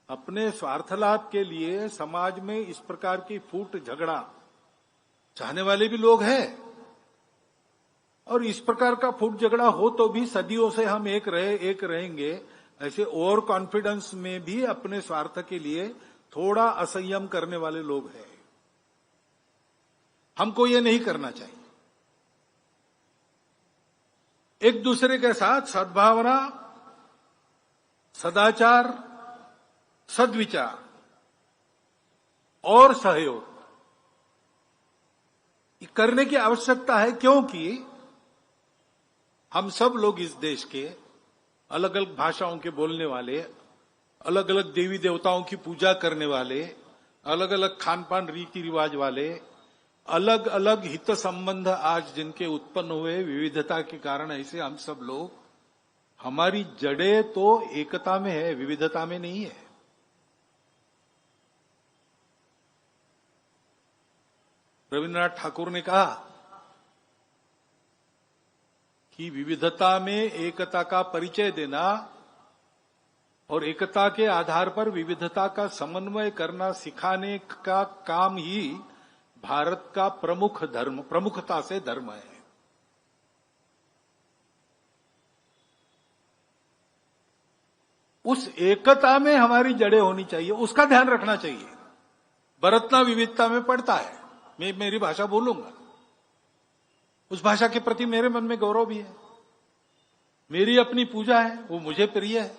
अपने स्वार्थ लाभ के लिए समाज में इस प्रकार की फूट झगड़ा चाहने वाले भी लोग हैं। और इस प्रकार का फूट झगड़ा हो तो भी सदियों से हम एक रहेंगे, ऐसे ओवर कॉन्फिडेंस में भी अपने स्वार्थ के लिए थोड़ा असंयम करने वाले लोग हैं। हमको ये नहीं करना चाहिए। एक दूसरे के साथ सद्भावना, सदाचार, सद्विचार और सहयोग करने की आवश्यकता है, क्योंकि हम सब लोग इस देश के अलग अलग भाषाओं के बोलने वाले, अलग अलग देवी देवताओं की पूजा करने वाले, अलग अलग खान पान रीति रिवाज वाले, अलग अलग हित संबंध आज जिनके उत्पन्न हुए विविधता के कारण, ऐसे हम सब लोग, हमारी जड़ें तो एकता में है, विविधता में नहीं है। रविन्द्रनाथ ठाकुर ने कहा कि विविधता में एकता का परिचय देना और एकता के आधार पर विविधता का समन्वय करना सिखाने का काम ही भारत का प्रमुखता से धर्म है। उस एकता में हमारी जड़ें होनी चाहिए, उसका ध्यान रखना चाहिए। बरतना विविधता में पड़ता है। मैं मेरी भाषा बोलूंगा, उस भाषा के प्रति मेरे मन में गौरव भी है। मेरी अपनी पूजा है, वो मुझे प्रिय है।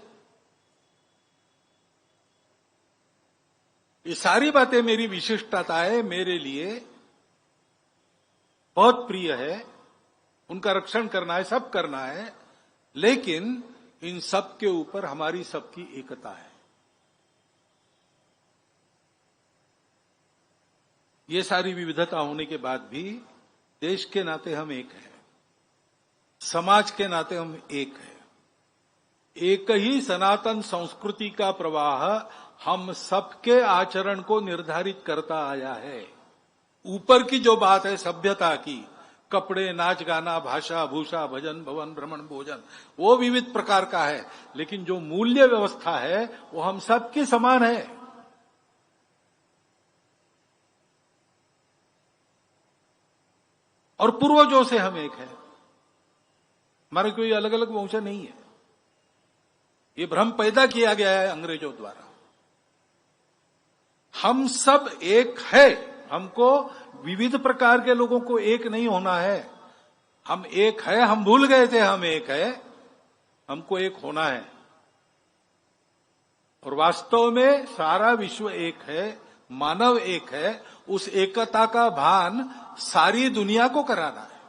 ये सारी बातें मेरी विशिष्टताएं मेरे लिए बहुत प्रिय है, उनका रक्षण करना है, सब करना है। लेकिन इन सब के ऊपर हमारी सबकी एकता है। ये सारी विविधता होने के बाद भी देश के नाते हम एक हैं, समाज के नाते हम एक हैं। एक ही सनातन संस्कृति का प्रवाह हम सबके आचरण को निर्धारित करता आया है। ऊपर की जो बात है सभ्यता की, कपड़े, नाच गाना, भाषा, भूषा, भजन, भवन, भ्रमण, भोजन, वो विविध प्रकार का है। लेकिन जो मूल्य व्यवस्था है वो हम सबकी समान है। और पूर्वजों से हम एक है, हमारे कोई अलग अलग वंश नहीं है। ये भ्रम पैदा किया गया है अंग्रेजों द्वारा। हम सब एक है। हमको विविध प्रकार के लोगों को एक नहीं होना है। हम एक है, हम भूल गए थे हम एक है, हमको एक होना है। और वास्तव में सारा विश्व एक है, मानव एक है। उस एकता का भान सारी दुनिया को कराना है।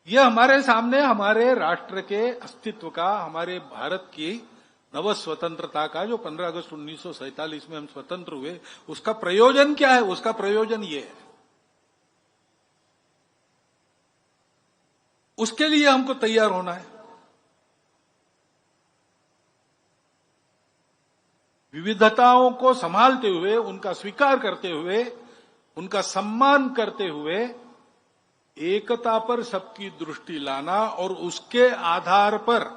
यह हमारे सामने हमारे राष्ट्र के अस्तित्व का, हमारे भारत की नव स्वतंत्रता का, जो 15 अगस्त 1947 में हम स्वतंत्र हुए, उसका प्रयोजन क्या है? उसका प्रयोजन ये है। उसके लिए हमको तैयार होना है। विविधताओं को संभालते हुए, उनका स्वीकार करते हुए, उनका सम्मान करते हुए, एकता पर सबकी दृष्टि लाना और उसके आधार पर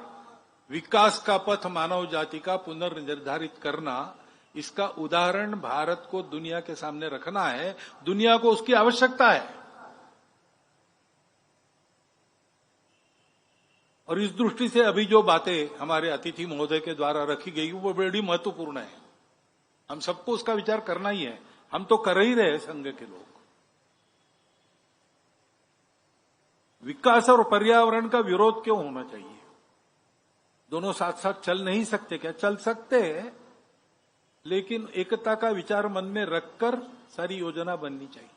विकास का पथ मानव जाति का पुनर्निर्धारित करना, इसका उदाहरण भारत को दुनिया के सामने रखना है। दुनिया को उसकी आवश्यकता है। और इस दृष्टि से अभी जो बातें हमारे अतिथि महोदय के द्वारा रखी गई वो बड़ी महत्वपूर्ण है। हम सबको उसका विचार करना ही है। हम तो कर ही रहे संघ के लोग। विकास और पर्यावरण का विरोध क्यों होना चाहिए? दोनों साथ साथ चल नहीं सकते क्या? चल सकते हैं, लेकिन एकता का विचार मन में रखकर सारी योजना बननी चाहिए।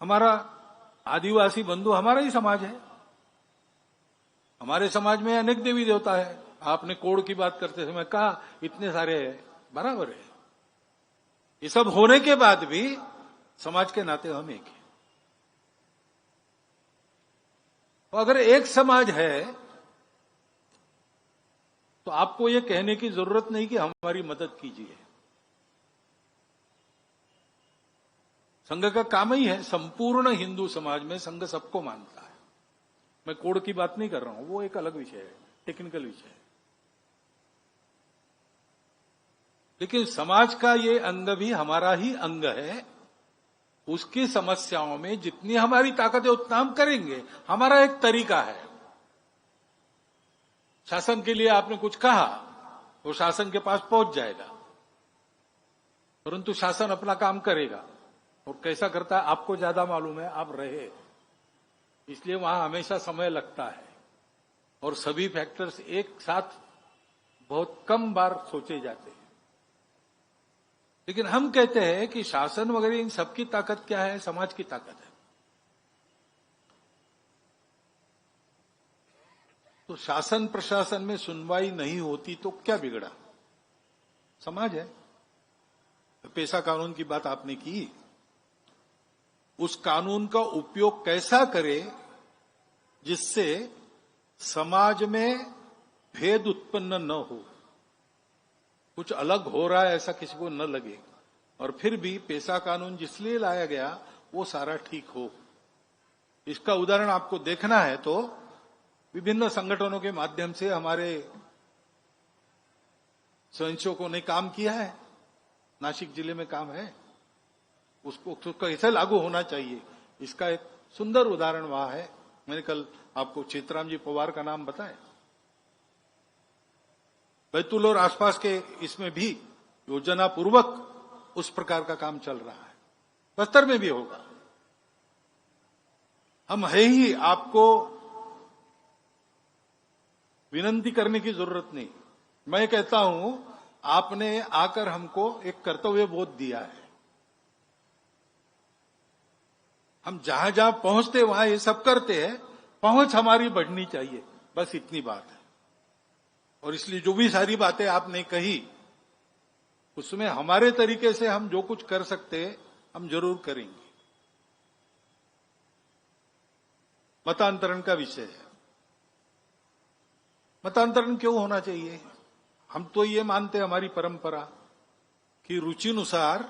हमारा आदिवासी बंधु हमारा ही समाज है। हमारे समाज में अनेक देवी देवता है। आपने कोड़ की बात करते समय कहा इतने सारे हैं, बराबर है। ये सब होने के बाद भी समाज के नाते हम एक हैं। तो अगर एक समाज है तो आपको ये कहने की जरूरत नहीं कि हमारी मदद कीजिए। संघ का काम ही है, संपूर्ण हिंदू समाज में संघ सबको मानता है। मैं कोड की बात नहीं कर रहा हूं, वो एक अलग विषय है, टेक्निकल विषय है। लेकिन समाज का ये अंग भी हमारा ही अंग है। उसकी समस्याओं में जितनी हमारी ताकत है उतना हम करेंगे। हमारा एक तरीका है। शासन के लिए आपने कुछ कहा वो शासन के पास पहुंच जाएगा, परंतु शासन अपना काम करेगा। और कैसा करता है आपको ज्यादा मालूम है, आप रहे, इसलिए वहां हमेशा समय लगता है और सभी फैक्टर्स एक साथ बहुत कम बार सोचे जाते हैं। लेकिन हम कहते हैं कि शासन वगैरह इन सबकी ताकत क्या है? समाज की ताकत है। तो शासन प्रशासन में सुनवाई नहीं होती तो क्या बिगड़ा? समाज है। पेशा कानून की बात आपने की, उस कानून का उपयोग कैसा करे जिससे समाज में भेद उत्पन्न न हो, कुछ अलग हो रहा है ऐसा किसी को न लगे, और फिर भी पेशा कानून जिसलिए लाया गया वो सारा ठीक हो। इसका उदाहरण आपको देखना है तो विभिन्न संगठनों के माध्यम से हमारे स्वयंसेवकों ने काम किया है। नासिक जिले में काम है, उसको कैसे लागू होना चाहिए इसका एक सुंदर उदाहरण वहां है। मैंने कल आपको चेतराम जी पवार का नाम बताया। बैतूल और आसपास के इसमें भी योजना पूर्वक उस प्रकार का काम चल रहा है। बस्तर में भी होगा। हम है ही, आपको विनंती करने की जरूरत नहीं। मैं कहता हूं आपने आकर हमको एक कर्तव्य बोध दिया है। हम जहां जहां पहुंचते वहां ये सब करते हैं। पहुंच हमारी बढ़नी चाहिए, बस इतनी बात है। और इसलिए जो भी सारी बातें आपने कही उसमें हमारे तरीके से हम जो कुछ कर सकते हैं हम जरूर करेंगे। मतांतरण का विषय है। मतांतरण क्यों होना चाहिए? हम तो ये मानते हैं, हमारी परंपरा, कि रुचिनुसार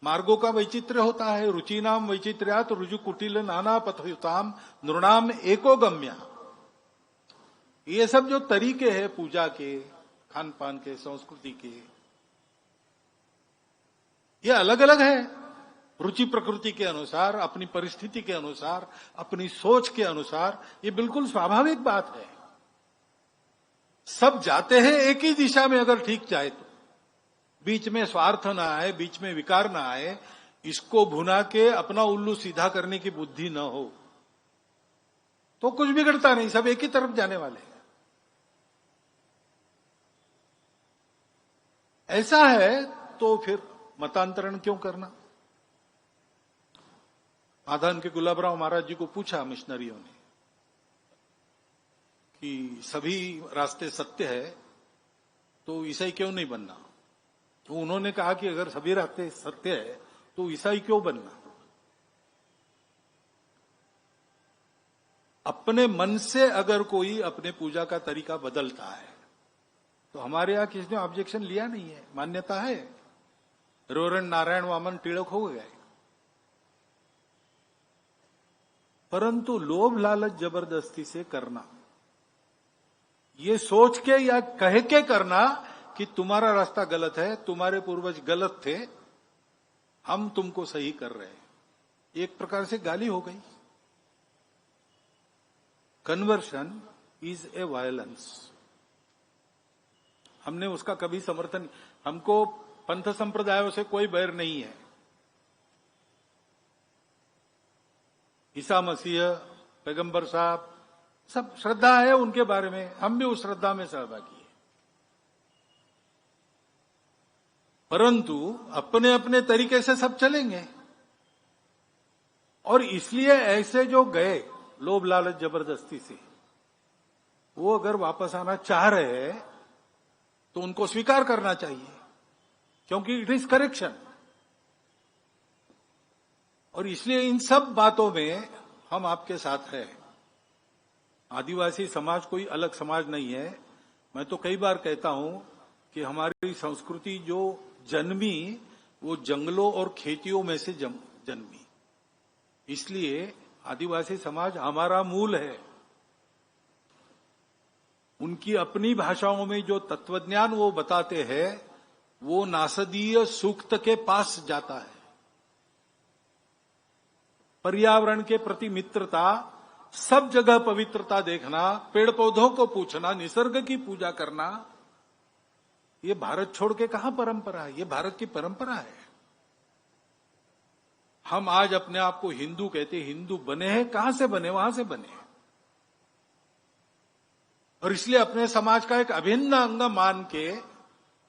मार्गों का वैचित्र्य होता है। रुचिनाम वैचित्र्यात् रुजु कुटिल नाना पथयुताम नृणाम एको गम्या। ये सब जो तरीके हैं पूजा के, खान पान के, संस्कृति के, ये अलग अलग है। रुचि प्रकृति के अनुसार, अपनी परिस्थिति के अनुसार, अपनी सोच के अनुसार, ये बिल्कुल स्वाभाविक बात है। सब जाते हैं एक ही दिशा में अगर ठीक जाए तो। बीच में स्वार्थ ना आए, बीच में विकार ना आए, इसको भुना के अपना उल्लू सीधा करने की बुद्धि न हो तो कुछ बिगड़ता नहीं। सब एक ही तरफ जाने वाले हैं। ऐसा है तो फिर मतांतरण क्यों करना? आधान के गुलाबराव महाराज जी को पूछा मिशनरियों ने कि सभी रास्ते सत्य है तो ईसाई क्यों नहीं बनना? तो उन्होंने कहा कि अगर सभी रास्ते सत्य है तो ईसाई क्यों बनना? अपने मन से अगर कोई अपने पूजा का तरीका बदलता है तो हमारे यहां किसी ने ऑब्जेक्शन लिया नहीं है, मान्यता है। रोरण नारायण वामन टिळक हो गए। परंतु लोभ लालच जबरदस्ती से करना, ये सोच के या कह के करना कि तुम्हारा रास्ता गलत है, तुम्हारे पूर्वज गलत थे, हम तुमको सही कर रहे हैं, एक प्रकार से गाली हो गई। Conversion is a violence. हमने उसका कभी समर्थन, हमको पंथ संप्रदायों से कोई बैर नहीं है। ईसा मसीह, पैगंबर साहब, सब श्रद्धा है उनके बारे में, हम भी उस श्रद्धा में सहभागी हैं। परंतु अपने अपने तरीके से सब चलेंगे। और इसलिए ऐसे जो गए लोभ लालच जबरदस्ती से, वो अगर वापस आना चाह रहे हैं तो उनको स्वीकार करना चाहिए, क्योंकि इट इज करेक्शन। और इसलिए इन सब बातों में हम आपके साथ हैं। आदिवासी समाज कोई अलग समाज नहीं है। मैं तो कई बार कहता हूं कि हमारी संस्कृति जो जन्मी वो जंगलों और खेतियों में से जन्मी। इसलिए आदिवासी समाज हमारा मूल है। उनकी अपनी भाषाओं में जो तत्वज्ञान वो बताते हैं वो नासदीय सूक्त के पास जाता है। पर्यावरण के प्रति मित्रता, सब जगह पवित्रता देखना, पेड़ पौधों को पूछना, निसर्ग की पूजा करना, ये भारत छोड़ के कहां परंपरा है? ये भारत की परंपरा है। हम आज अपने आप को हिंदू कहते, हिंदू बने हैं, कहां से बने? वहां से बने। और इसलिए अपने समाज का एक अभिन्न अंग मान के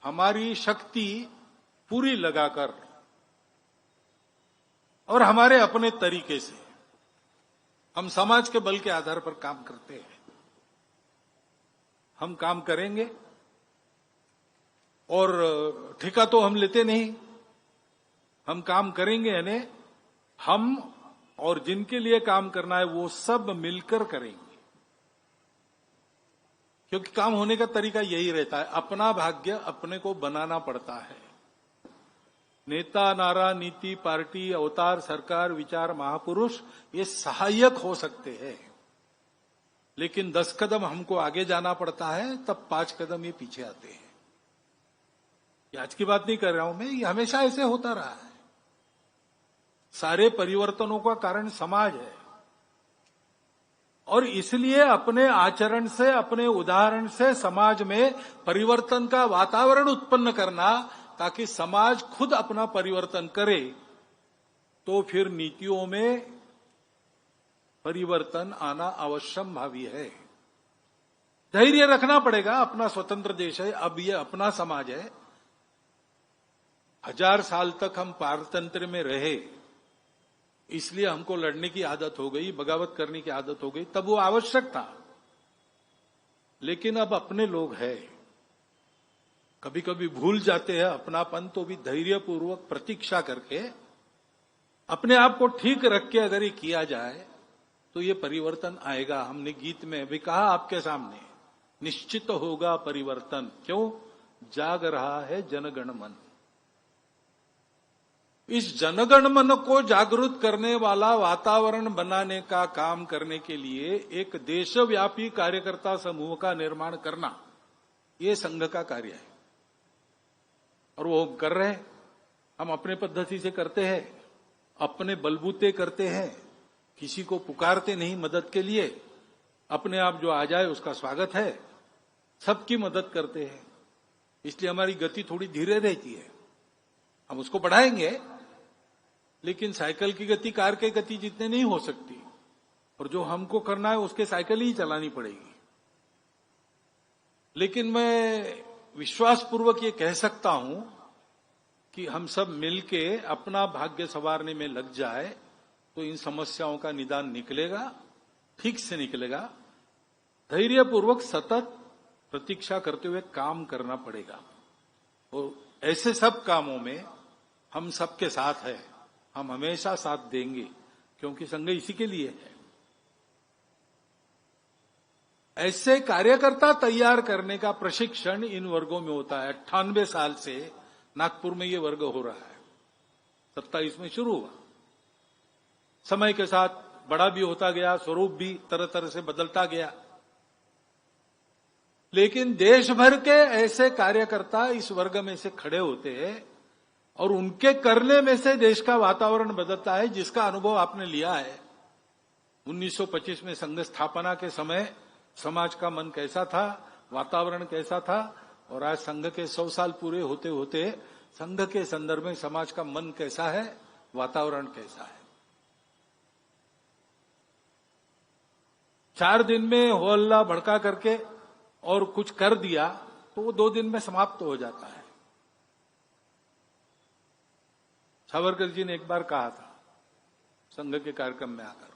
हमारी शक्ति पूरी लगाकर और हमारे अपने तरीके से हम समाज के बल के आधार पर काम करते हैं। हम काम करेंगे और ठेका तो हम लेते नहीं। हम काम करेंगे, यानी हम और जिनके लिए काम करना है वो सब मिलकर करेंगे। क्योंकि काम होने का तरीका यही रहता है, अपना भाग्य अपने को बनाना पड़ता है। नेता, नारा, नीति, पार्टी, अवतार, सरकार, विचार, महापुरुष ये सहायक हो सकते हैं, लेकिन 10 कदम हमको आगे जाना पड़ता है, तब 5 कदम ये पीछे आते हैं। ये आज की बात नहीं कर रहा हूं मैं, ये हमेशा ऐसे होता रहा है। सारे परिवर्तनों का कारण समाज है और इसलिए अपने आचरण से, अपने उदाहरण से समाज में परिवर्तन का वातावरण उत्पन्न करना, ताकि समाज खुद अपना परिवर्तन करे, तो फिर नीतियों में परिवर्तन आना अवश्यम भावी है। धैर्य रखना पड़ेगा। अपना स्वतंत्र देश है, अब ये अपना समाज है। 1000 साल तक हम पारतंत्र में रहे, इसलिए हमको लड़ने की आदत हो गई, बगावत करने की आदत हो गई। तब वो आवश्यक था, लेकिन अब अपने लोग हैं। कभी कभी भूल जाते हैं अपनापन, तो भी धैर्यपूर्वक प्रतीक्षा करके अपने आप को ठीक रख के अगर ये किया जाए तो ये परिवर्तन आएगा। हमने गीत में भी कहा आपके सामने, निश्चित होगा परिवर्तन। क्यों? जाग रहा है जनगण मन। इस जनगण मन को जागृत करने वाला वातावरण बनाने का काम करने के लिए एक देशव्यापी कार्यकर्ता समूह का निर्माण करना, ये संघ का कार्य है और वो हम कर रहे हैं। हम अपने पद्धति से करते हैं, अपने बलबूते करते हैं, किसी को पुकारते नहीं मदद के लिए। अपने आप जो आ जाए उसका स्वागत है, सबकी मदद करते हैं। इसलिए हमारी गति थोड़ी धीरे रहती है। हम उसको बढ़ाएंगे, लेकिन साइकिल की गति कार की गति जितने नहीं हो सकती, और जो हमको करना है उसके साइकिल ही चलानी पड़ेगी। लेकिन मैं विश्वासपूर्वक ये कह सकता हूं कि हम सब मिलके अपना भाग्य संवारने में लग जाए तो इन समस्याओं का निदान निकलेगा, ठीक से निकलेगा। धैर्यपूर्वक सतत प्रतीक्षा करते हुए काम करना पड़ेगा। और ऐसे सब कामों में हम सबके साथ है, हम हमेशा साथ देंगे, क्योंकि संघ इसी के लिए है। ऐसे कार्यकर्ता तैयार करने का प्रशिक्षण इन वर्गों में होता है। 98 साल से नागपुर में ये वर्ग हो रहा है। 27 में शुरू हुआ, समय के साथ बड़ा भी होता गया, स्वरूप भी तरह तरह से बदलता गया। लेकिन देश भर के ऐसे कार्यकर्ता इस वर्ग में से खड़े होते हैं और उनके करने में से देश का वातावरण बदलता है, जिसका अनुभव आपने लिया है। 1925 में संघ स्थापना के समय समाज का मन कैसा था, वातावरण कैसा था, और आज संघ के 100 साल पूरे होते होते संघ के संदर्भ में समाज का मन कैसा है, वातावरण कैसा है। 4 दिन में हो हल्ला भड़का करके और कुछ कर दिया तो वो 2 दिन में समाप्त हो जाता है। सावरकर जी ने एक बार कहा था संघ के कार्यक्रम में आकर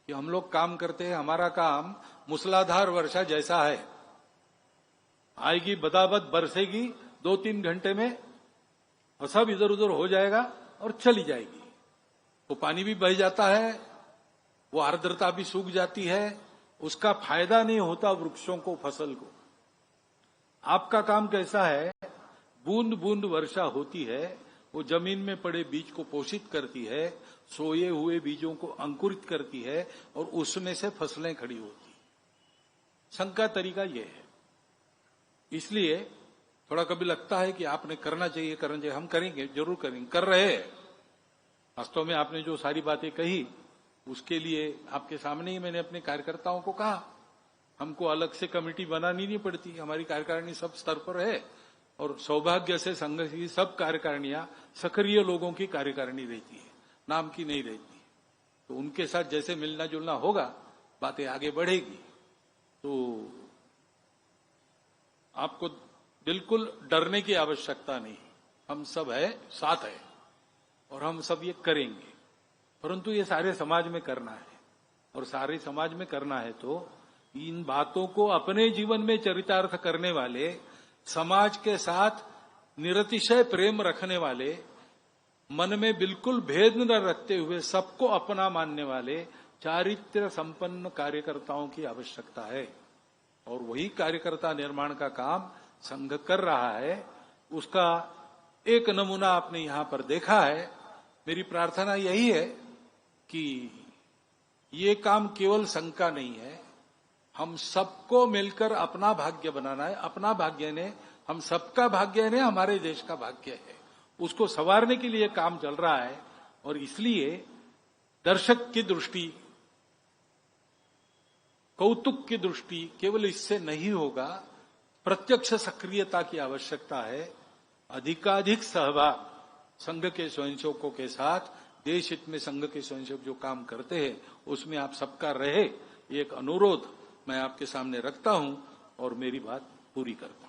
कि हम लोग काम करते हैं, हमारा काम मूसलाधार वर्षा जैसा है। आएगी, बदाबद बरसेगी, 2-3 घंटे में और सब इधर उधर हो जाएगा और चली जाएगी। वो पानी भी बह जाता है, वो आर्द्रता भी सूख जाती है, उसका फायदा नहीं होता वृक्षों को, फसल को। आपका काम कैसा है? बूंद बूंद वर्षा होती है, वो जमीन में पड़े बीज को पोषित करती है, सोए हुए बीजों को अंकुरित करती है और उसमें से फसलें खड़ी होती। संघ का तरीका यह है। इसलिए थोड़ा कभी लगता है कि आपने करना चाहिए, हम करेंगे, जरूर करेंगे, कर रहे हैं। वास्तव में आपने जो सारी बातें कही उसके लिए आपके सामने ही मैंने अपने कार्यकर्ताओं को कहा, हमको अलग से कमेटी बनानी नहीं पड़ती, हमारी कार्यकारिणी सब स्तर पर है और सौभाग्य से संघ की सब कार्यकारिणियां सक्रिय लोगों की कार्यकारिणी रहती है, नाम की नहीं रहती। तो उनके साथ जैसे मिलना जुलना होगा, बातें आगे बढ़ेगी। तो आपको बिल्कुल डरने की आवश्यकता नहीं, हम सब है, साथ है और हम सब ये करेंगे। परंतु ये सारे समाज में करना है और सारे समाज में करना है तो इन बातों को अपने जीवन में चरितार्थ करने वाले, समाज के साथ निरतिशय प्रेम रखने वाले, मन में बिल्कुल भेद न रखते हुए सबको अपना मानने वाले चारित्र्य संपन्न कार्यकर्ताओं की आवश्यकता है। और वही कार्यकर्ता निर्माण का काम संघ कर रहा है। उसका एक नमूना आपने यहां पर देखा है। मेरी प्रार्थना यही है कि ये काम केवल संघ का नहीं है, हम सबको मिलकर अपना भाग्य बनाना है। अपना भाग्य ने, हम सबका भाग्य ने हमारे देश का भाग्य है, उसको संवारने के लिए काम चल रहा है। और इसलिए दर्शक की दृष्टि, कौतुक की दृष्टि केवल इससे नहीं होगा, प्रत्यक्ष सक्रियता की आवश्यकता है। अधिकाधिक सहभाग संघ के स्वयंसेवकों के साथ, देश हित में संघ के स्वयंसेवक जो काम करते हैं उसमें आप सबका रहे, एक अनुरोध मैं आपके सामने रखता हूं और मेरी बात पूरी करता हूं।